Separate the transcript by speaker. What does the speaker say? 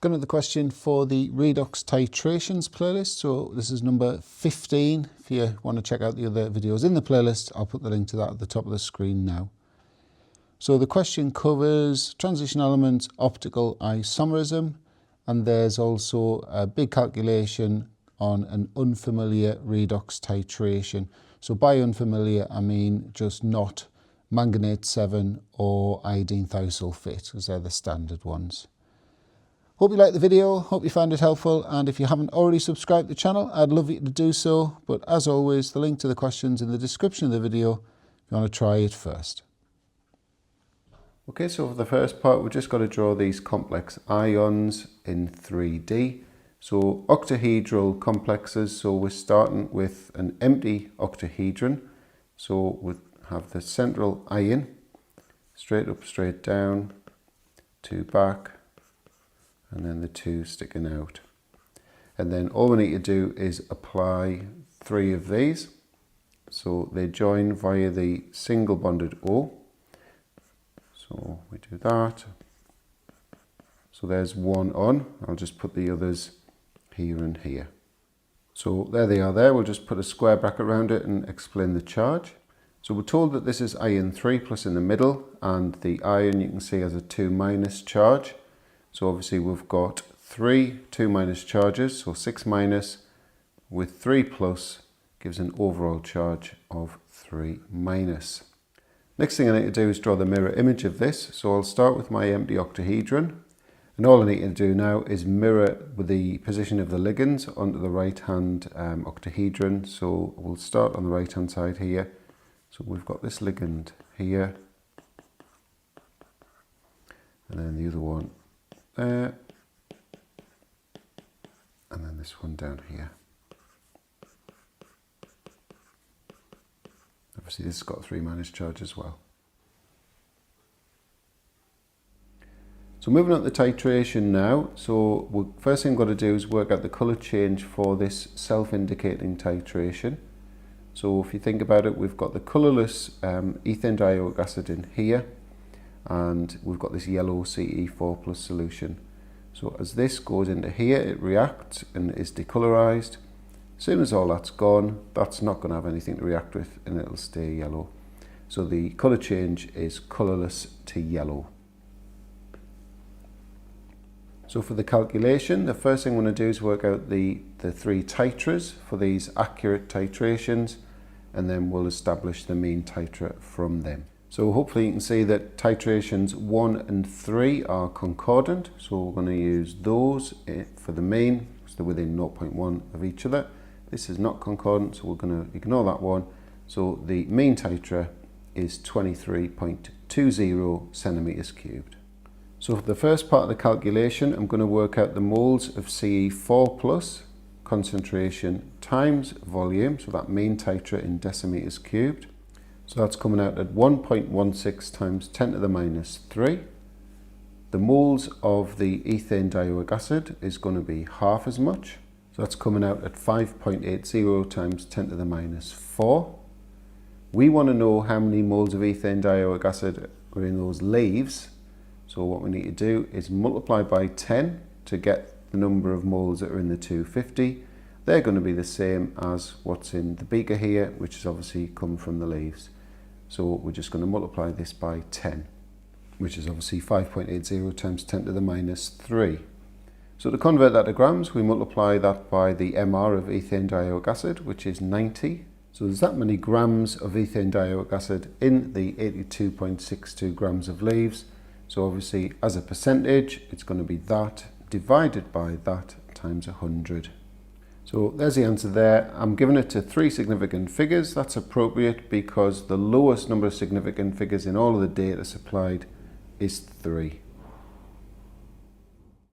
Speaker 1: Going to the question for the Redox Titrations playlist. So this is number 15. If you want to check out the other videos in the playlist, I'll put the link to that at the top of the screen now. So the question covers transition elements, optical isomerism, and there's also a big calculation on an unfamiliar redox titration. So by unfamiliar, I mean just not manganate 7 or iodine thiosulfate, because they're the standard ones. Hope you liked the video, hope you found it helpful, and if you haven't already subscribed to the channel, I'd love you to do so. But as always, the link to the questions in the description of the video if you want to try it first. Okay, so for the first part, we've just got to draw these complex ions in 3D. So octahedral complexes, so we're starting with an empty octahedron. So we have the central ion, straight up, straight down, 2 back, and then the 2 sticking out. And then all we need to do is apply 3 of these. So they join via the single bonded O. So we do that. So there's 1 on. I'll just put the others here and here. So there they are there. We'll just put a square bracket around it and explain the charge. So we're told that this is ion 3 plus in the middle, and the ion you can see has a 2- charge. So obviously we've got 3 2- charges, so 6- with 3+ gives an overall charge of 3-. Next thing I need to do is draw the mirror image of this. So I'll start with my empty octahedron, and all I need to do now is mirror with the position of the ligands onto the right hand octahedron. So we'll start on the right hand side here. So we've got this ligand here, and then the other one there, and then this one down here. Obviously this has got a 3- charge as well. So moving on to titration now. So first thing I've got to do is work out the colour change for this self-indicating titration. So if you think about it, we've got the colourless ethane dioic acid in here, and we've got this yellow Ce4+ solution. So as this goes into here, it reacts and is decolorized. As soon as all that's gone, that's not going to have anything to react with, and it'll stay yellow. So the colour change is colourless to yellow. So for the calculation, the first thing I'm going to do is work out the 3 titras for these accurate titrations, and then we'll establish the mean titra from them. So hopefully you can see that titrations 1 and 3 are concordant. So we're going to use those for the mean, because they're within 0.1 of each other. This is not concordant, so we're going to ignore that one. So the mean titra is 23.20 centimeters cubed. So for the first part of the calculation, I'm going to work out the moles of Ce4+, concentration times volume, so that mean titra in decimeters cubed. So that's coming out at 1.16 times 10 to the minus 3. The moles of the ethane dioic acid is going to be half as much. So that's coming out at 5.80 times 10 to the minus 4. We want to know how many moles of ethane dioic acid are in those leaves. So what we need to do is multiply by 10 to get the number of moles that are in the 250. They're going to be the same as what's in the beaker here, which is obviously come from the leaves. So we're just going to multiply this by 10, which is obviously 5.80 times 10 to the minus 3. So to convert that to grams, we multiply that by the MR of ethane dioic acid, which is 90. So there's that many grams of ethane dioic acid in the 82.62 grams of leaves. So obviously as a percentage, it's going to be that divided by that times 100. So there's the answer there. I'm giving it to 3 significant figures. That's appropriate because the lowest number of significant figures in all of the data supplied is 3.